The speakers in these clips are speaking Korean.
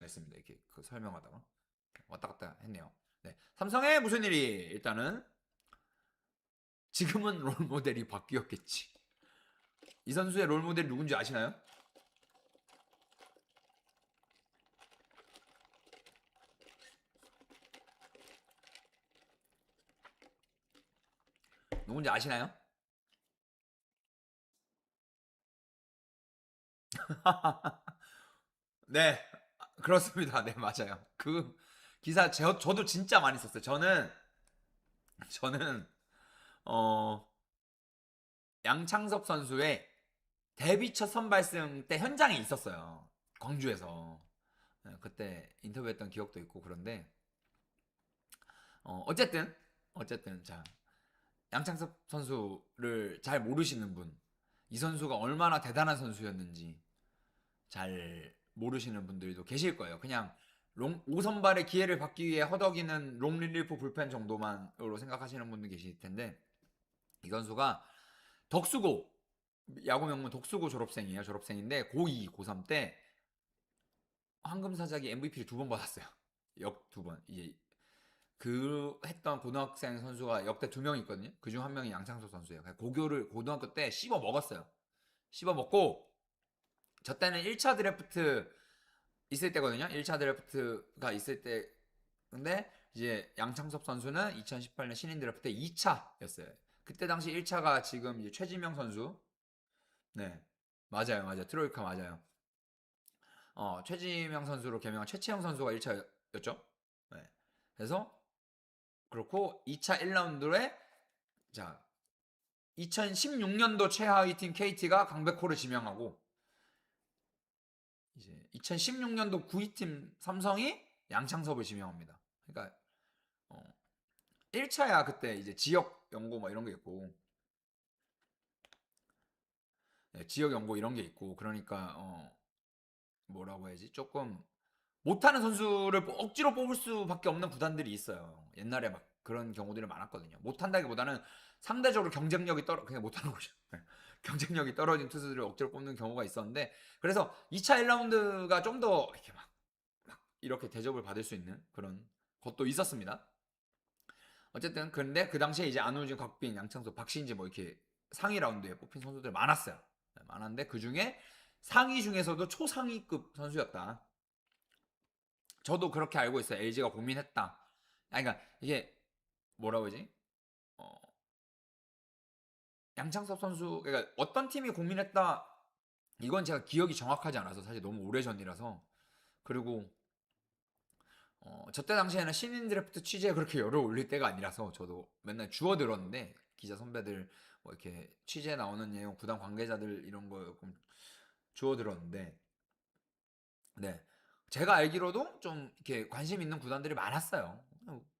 됐습니다. 이렇게 그 설명하다가 왔다 갔다 했네요. 네. 삼성의 무슨 일이 일단은 지금은 롤 모델이 바뀌었겠지. 이 선수의 롤 모델이 누군지 아시나요? 누군지 아시나요? 네, 그렇습니다. 네, 맞아요. 그 기사 저도 진짜 많이 썼어요. 저는 어 양창섭 선수의 데뷔 첫 선발승 때 현장에 있었어요. 광주에서. 네, 그때 인터뷰했던 기억도 있고 그런데 어쨌든 자 양창섭 선수를 잘 모르시는 분, 이 선수가 얼마나 대단한 선수였는지 잘 모르시는 분들도 계실 거예요. 그냥 5선발의 기회를 받기 위해 허덕이는 롱 릴리프 불펜 정도만으로 생각하시는 분도 계실 텐데 이 선수가 덕수고 야구 명문 덕수고 졸업생이에요. 졸업생인데 고2, 고3 때 황금사자기 MVP를 2번 받았어요. 역 2번. 이제 그 했던 고등학생 선수가 역대 2명 있거든요. 그중 한 명이 양창석 선수예요. 고교를 고등학교 때 씹어 먹었어요. 씹어 먹고 저 때는 1차 드래프트 있을 때거든요. 1차 드래프트가 있을 때 근데 이제 양창섭 선수는 2018년 신인 드래프트 2차였어요. 그때 당시 1차가 지금 이제 최지명 선수. 네. 맞아요. 트로이카 맞아요. 최지명 선수로 개명한 최채영 선수가 1차였죠. 네. 그래서 그렇고 2차 1라운드에 자 2016년도 최하위 팀 KT가 강백호를 지명하고 이제 2016년도 9위 팀 삼성이 양창섭을 지명합니다. 그러니까 1차야 그때 이제 지역 연고 뭐 이런 게 있고 네, 지역 연고 이런 게 있고 그러니까 뭐라고 해야지 조금 못하는 선수를 억지로 뽑을 수밖에 없는 구단들이 있어요. 옛날에 막 그런 경우들이 많았거든요. 못한다기보다는 상대적으로 경쟁력이 그냥 못하는 거죠. 경쟁력이 떨어진 투수들을 억지로 뽑는 경우가 있었는데 그래서 2차 1라운드가 좀 더 이렇게 막 이렇게 대접을 받을 수 있는 그런 것도 있었습니다. 어쨌든 근데 그 당시에 이제 안우진, 곽빈, 양창수, 박신지 뭐 이렇게 상위 라운드에 뽑힌 선수들 많았어요. 많았는데 그 중에 상위 중에서도 초상위급 선수였다. 저도 그렇게 알고 있어요. LG가 고민했다. 아니, 그러니까 이게 뭐라고 하지? 어, 양창섭 선수, 그러니까 어떤 팀이 고민했다. 이건 제가 기억이 정확하지 않아서 사실 너무 오래 전이라서. 그리고 저때 당시에는 신인 드래프트 취재에 그렇게 열을 올릴 때가 아니라서 저도 맨날 주워 들었는데 기자 선배들 뭐 이렇게 취재 나오는 내용, 구단 관계자들 이런 거 조금 주워 들었는데, 네. 제가 알기로도 좀 이렇게 관심 있는 구단들이 많았어요.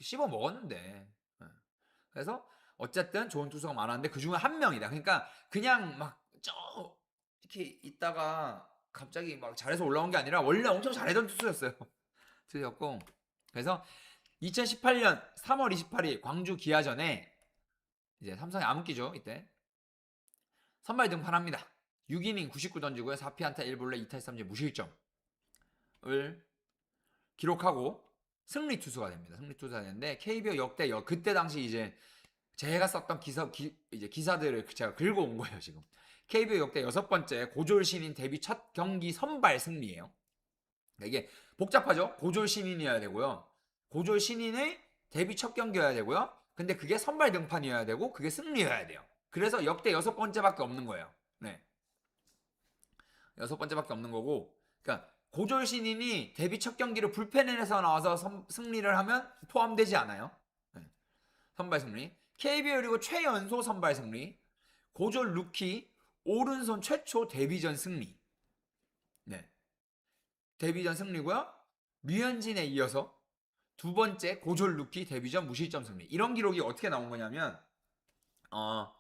씹어 먹었는데. 네. 그래서 어쨌든 좋은 투수가 많았는데 그 중에 한 명이다. 그러니까 그냥 막 이렇게 있다가 갑자기 막 잘해서 올라온 게 아니라 원래 엄청 잘하던 투수였어요. 투수였고 그래서 2018년 3월 28일 광주 기아전에 이제 삼성이 암흑기죠 이때 선발 등판합니다. 6이닝 99 던지고요. 4피안타 1볼넷 2탈 3진 무실점을 기록하고 승리 투수가 됩니다. 승리 투수가 되는데 KBO 역대 그때 당시 이제 제가 썼던 이제 기사들을 제가 긁어 온 거예요, 지금. KBO 역대 6번째 고졸 신인 데뷔 첫 경기 선발 승리예요. 이게 복잡하죠? 고졸 신인이어야 되고요. 고졸 신인의 데뷔 첫 경기여야 되고요. 근데 그게 선발 등판이어야 되고 그게 승리여야 돼요. 그래서 역대 6번째밖에 없는 거예요. 네. 6번째밖에 없는 거고. 그러니까 고졸 신인이 데뷔 첫 경기를 불펜에서 나와서 승리를 하면 포함되지 않아요. 네. 선발 승리. KBO 그리고 최연소 선발 승리. 고졸 루키 오른손 최초 데뷔전 승리. 네. 데뷔전 승리고요. 류현진에 이어서 두 번째 고졸 루키 데뷔전 무실점 승리. 이런 기록이 어떻게 나온 거냐면 어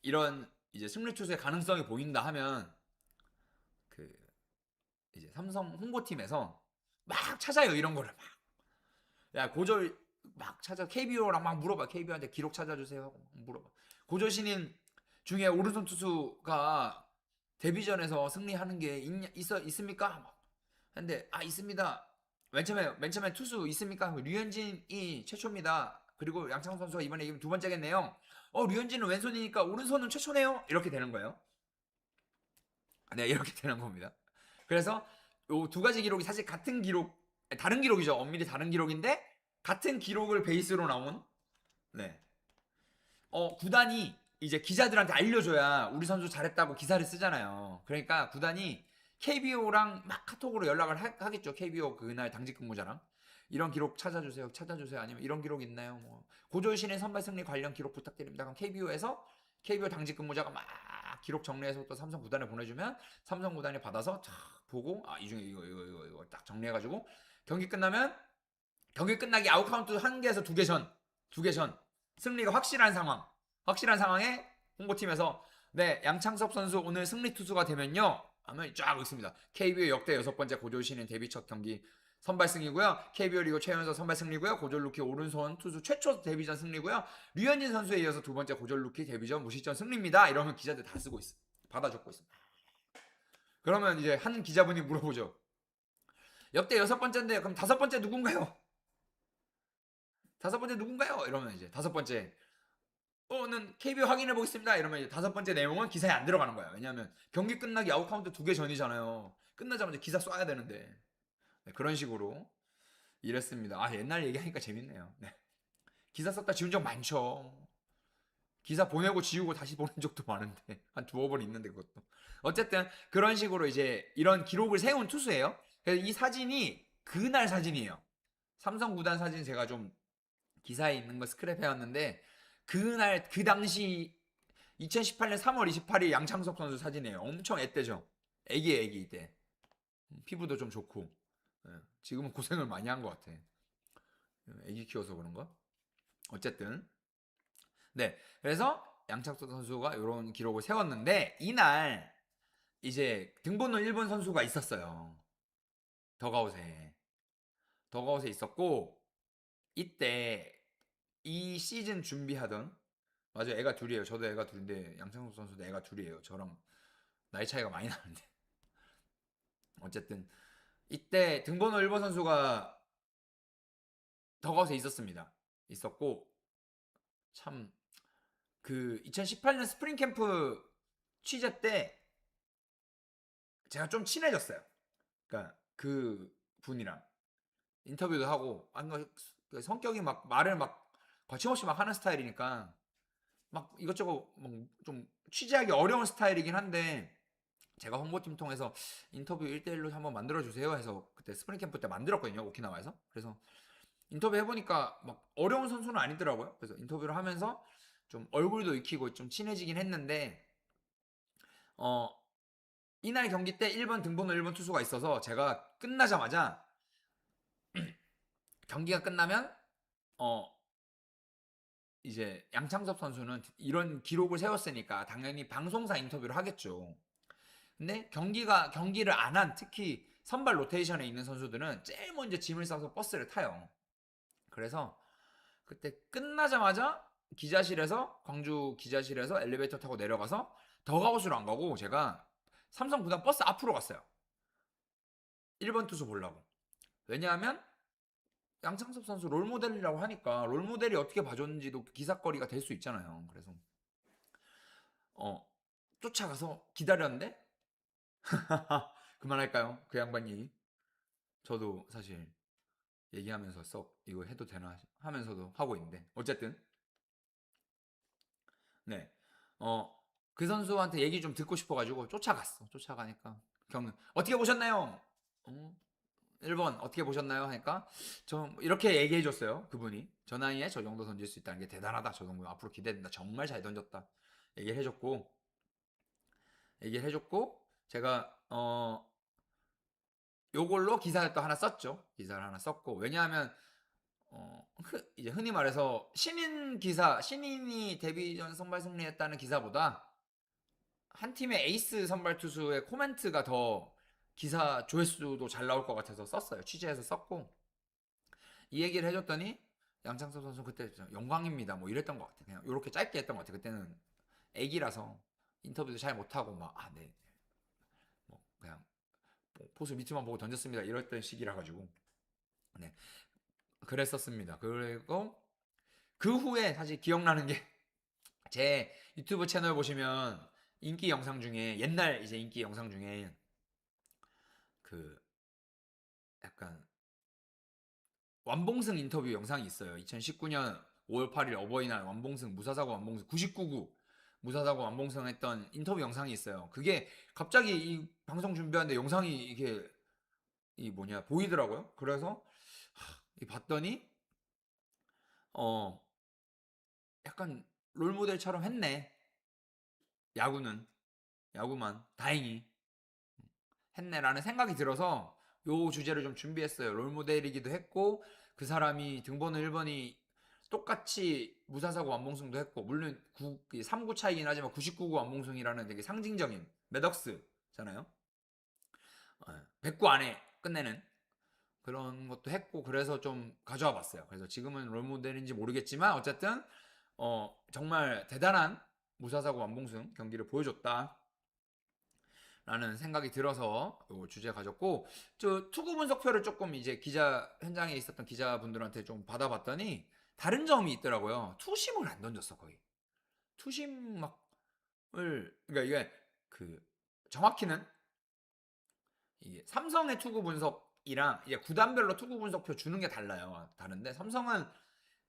이런 이제 승리 투수의 가능성이 보인다 하면 그 이제 삼성 홍보팀에서 막 찾아요 이런 거를 막. 야 고졸 막 찾아 KBO랑 막 물어봐. KBO한테 기록 찾아주세요 하고 물어봐. 고졸 신인 중에 오른손 투수가 데뷔전에서 승리하는 게 있습니까? 근데 있습니다. 맨 처음에 투수 있습니까? 류현진이 최초입니다. 그리고 양창 선수가 이번에 이기면 두 번째겠네요. 류현진은 왼손이니까 오른손은 최초네요. 이렇게 되는 거예요. 네, 이렇게 되는 겁니다. 그래서 요 두 가지 기록이 사실 같은 기록, 다른 기록이죠. 엄밀히 다른 기록인데 같은 기록을 베이스로 나온 네. 구단이 이제 기자들한테 알려줘야 우리 선수 잘했다고 기사를 쓰잖아요. 그러니까 구단이 KBO랑 막 카톡으로 연락을 하겠죠. KBO 그날 당직 근무자랑. 이런 기록 찾아주세요. 아니면 이런 기록 있나요? 뭐 고졸신의 선발 승리 관련 기록 부탁드립니다. 그럼 KBO에서 KBO 당직 근무자가 막 기록 정리해서 또 삼성 구단에 보내주면 삼성 구단이 받아서 탁 보고 이 중에 이거 딱 정리해가지고 경기 끝나면 경기 끝나기 아웃카운트 한 개에서 두 개 전 승리가 확실한 상황에 홍보팀에서 네 양창섭 선수 오늘 승리 투수가 되면요 하면 쫙 있습니다. KBO 역대 6번째 고졸 신인 데뷔 첫 경기 선발 승리고요. KBO 리그 최연소 선발 승리고요. 고졸 루키 오른손 투수 최초 데뷔전 승리고요. 류현진 선수에 이어서 두 번째 고졸 루키 데뷔전 무실점 승리입니다. 이러면 기자들 다 쓰고 있어. 받아 적고 있어. 그러면 이제 한 기자분이 물어보죠. 역대 6번째인데 그럼 5번째 누군가요? 5번째 누군가요? 이러면 이제 5번째 는 KBO 확인해 보겠습니다. 이러면 이제 5번째 내용은 기사에 안 들어가는 거야. 왜냐하면 경기 끝나기 아웃카운트 2개 전이잖아요. 끝나자마자 기사 써야 되는데 네, 그런 식으로 이랬습니다. 옛날 얘기하니까 재밌네요. 네. 기사 썼다 지운 적 많죠. 기사 보내고 지우고 다시 보낸 적도 많은데 한 두어 번 있는데 그것도 어쨌든 그런 식으로 이제 이런 기록을 세운 투수예요. 그래서 이 사진이 그날 사진이에요. 삼성 구단 사진 제가 좀 기사에 있는 거 스크랩해왔는데 그날 그 당시 2018년 3월 28일 양창석 선수 사진이에요. 엄청 앳되죠. 애기 때 피부도 좀 좋고 지금은 고생을 많이 한 것 같아. 애기 키워서 그런가? 어쨌든 네 그래서 양창석 선수가 이런 기록을 세웠는데 이날 이제 등번호 1번 선수가 있었어요. 더가웃에 있었고 이때 이 시즌 준비하던 맞아요. 애가 둘이에요. 저도 애가 둘인데 양창석 선수도 애가 둘이에요. 저랑 나이 차이가 많이 나는데 어쨌든 이때 등번호 1번 선수가 더가웃에 있었습니다. 있었고 참 그 2018년 스프링 캠프 취재 때 제가 좀 친해졌어요. 그러니까 그 분이랑 인터뷰도 하고 성격이 막 말을 막 거침없이 막 하는 스타일이니까 막 이것저것 좀 취재하기 어려운 스타일이긴 한데 제가 홍보팀 통해서 인터뷰 1대1로 한번 만들어주세요 해서 그때 스프링 캠프 때 만들었거든요. 오키나와에서. 그래서 인터뷰 해보니까 막 어려운 선수는 아니더라고요. 그래서 인터뷰를 하면서 좀 얼굴도 익히고 좀 친해지긴 했는데 이날 경기 때 1번 등번호 1번 투수가 있어서 제가 끝나자마자 경기가 끝나면 이제 양창섭 선수는 이런 기록을 세웠으니까 당연히 방송사 인터뷰를 하겠죠. 근데 경기를 안 한 특히 선발 로테이션에 있는 선수들은 제일 먼저 짐을 싸서 버스를 타요. 그래서 그때 끝나자마자 광주 기자실에서 엘리베이터 타고 내려가서 더가웃으로 안 가고 제가 삼성 구단 버스 앞으로 갔어요. 1번 투수 보려고. 왜냐하면 양창섭 선수 롤모델이라고 하니까 롤모델이 어떻게 봐줬는지도 기사거리가 될 수 있잖아요. 그래서 쫓아가서 기다렸는데 그만할까요? 그 양반 얘기. 저도 사실 얘기하면서 썩 이거 해도 되나 하면서도 하고 있는데 어쨌든 네. 그 선수한테 얘기 좀 듣고 싶어가지고 쫓아갔어. 쫓아가니까 어떻게 보셨나요? 1번 어떻게 보셨나요? 하니까 좀 이렇게 얘기해줬어요. 그분이 저 나이에 저 정도 던질 수 있다는 게 대단하다. 저 정도 앞으로 기대된다. 정말 잘 던졌다. 얘기를 해줬고 제가 요걸로 기사를 또 하나 썼죠. 기사를 하나 썼고 왜냐하면 이제 흔히 말해서 신인이 데뷔전 선발 승리했다는 기사보다 한 팀의 에이스 선발 투수의 코멘트가 더 기사 조회수도 잘 나올 것 같아서 썼어요. 취재해서 썼고 이 얘기를 해줬더니 양창섭 선수 그때 영광입니다. 뭐 이랬던 것 같아. 그냥 이렇게 짧게 했던 것 같아. 그때는 애기라서 인터뷰도 잘 못하고 네. 뭐 그냥 포수 밑에만 보고 던졌습니다. 이랬던 시기라 가지고 네, 그랬었습니다. 그리고 그 후에 사실 기억나는 게 제 유튜브 채널 보시면 인기 영상 중에 옛날 이제 인기 영상 중에 그 약간 완봉승 인터뷰 영상이 있어요. 2019년 5월 8일 어버이날 완봉승 무사사고 완봉승 99구 무사사고 완봉승 했던 인터뷰 영상이 있어요. 그게 갑자기 이 방송 준비하는데 영상이 이게 이 뭐냐 보이더라고요. 그래서 봤더니 어 약간 롤모델처럼 했네. 야구는 야구만 다행히 했네라는 생각이 들어서 요 주제를 좀 준비했어요. 롤모델이기도 했고 그 사람이 등번호 1번이 똑같이 무사사고 완봉승도 했고 물론 3구 차이긴 하지만 99구 완봉승이라는 되게 상징적인 매덕스잖아요. 100구 안에 끝내는 그런 것도 했고 그래서 좀 가져와 봤어요. 그래서 지금은 롤모델인지 모르겠지만 어쨌든 정말 대단한 무사사고 완봉승 경기를 보여줬다. 라는 생각이 들어서 주제 가졌고 저 투구 분석표를 조금 이제 기자 현장에 있었던 기자분들한테 좀 받아봤더니 다른 점이 있더라고요. 투심을 안 던졌어 거의. 투심 막을 그러니까 이게 그 정확히는 이게 삼성의 투구 분석이랑 이제 구단별로 투구 분석표 주는 게 달라요. 다른데 삼성은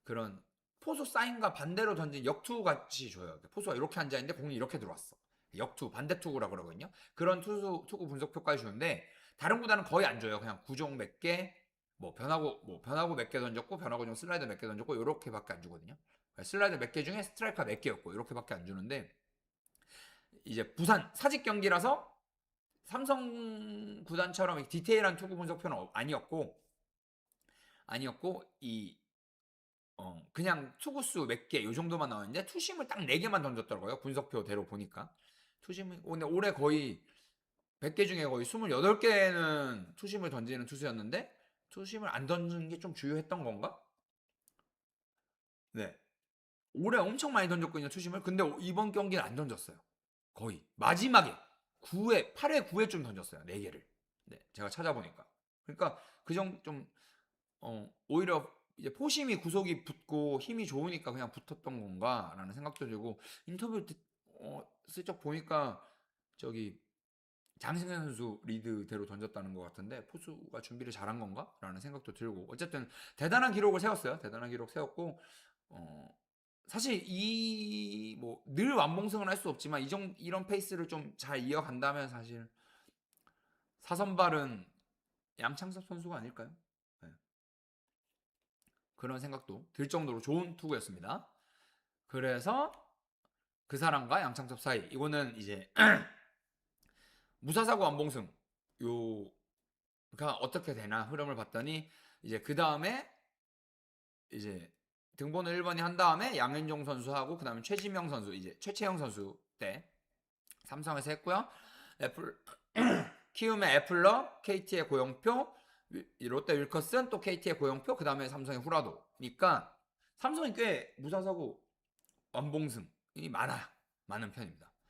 그런 포수 사인과 반대로 던진 역투 같이 줘요. 포수가 이렇게 앉아 있는데 공이 이렇게 들어왔어. 역투 반대 투구라 그러거든요. 그런 투구 분석표까지 주는데 다른 구단은 거의 안 줘요. 그냥 구종 몇 개, 뭐 변화구 몇 개 던졌고 변화구 중 슬라이더 몇 개 던졌고 이렇게밖에 안 주거든요. 슬라이더 몇 개 중에 스트라이크가 몇 개였고 이렇게밖에 안 주는데 이제 부산 사직 경기라서 삼성 구단처럼 디테일한 투구 분석표는 아니었고 이 그냥 투구수 몇 개 요 정도만 나왔는데 투심을 딱 4개만 던졌더라고요. 분석표대로 보니까. 투심을 근데 올해 거의 100개 중에 거의 28개는 투심을 던지는 투수였는데 투심을 안 던지는 게 좀 주요했던 건가? 네. 올해 엄청 많이 던졌거든요, 투심을. 근데 이번 경기는 안 던졌어요. 거의. 마지막에 9회, 8회, 9회쯤 던졌어요. 4개를. 네. 제가 찾아보니까. 그러니까 그 정도 좀 오히려 이제 포심이 구속이 붙고 힘이 좋으니까 그냥 붙었던 건가라는 생각도 들고 인터뷰 슬쩍 보니까 저기 장승현 선수 리드대로 던졌다는 것 같은데 포수가 준비를 잘한 건가라는 생각도 들고 어쨌든 대단한 기록을 세웠어요. 대단한 기록 세웠고 사실 이 뭐 늘 완봉승을 할 수 없지만 이런 페이스를 좀 잘 이어간다면 사실 사선발은 양창섭 선수가 아닐까요? 네. 그런 생각도 들 정도로 좋은 투구였습니다. 그래서 그 사람과 양창섭 사이 이거는 이제 무사사고 완봉승 요가 어떻게 되나 흐름을 봤더니 이제 그 다음에 이제 등번호 1번이 한 다음에 양현종 선수하고 그 다음에 최지명 선수 이제 최채영 선수 때 삼성에서 했고요. 애플 키움의 애플러, KT의 고영표, 롯데 윌커슨, 또 KT의 고영표, 그 다음에 삼성의 후라도니까 삼성이 꽤 무사사고 완봉승이 많은 편입니다.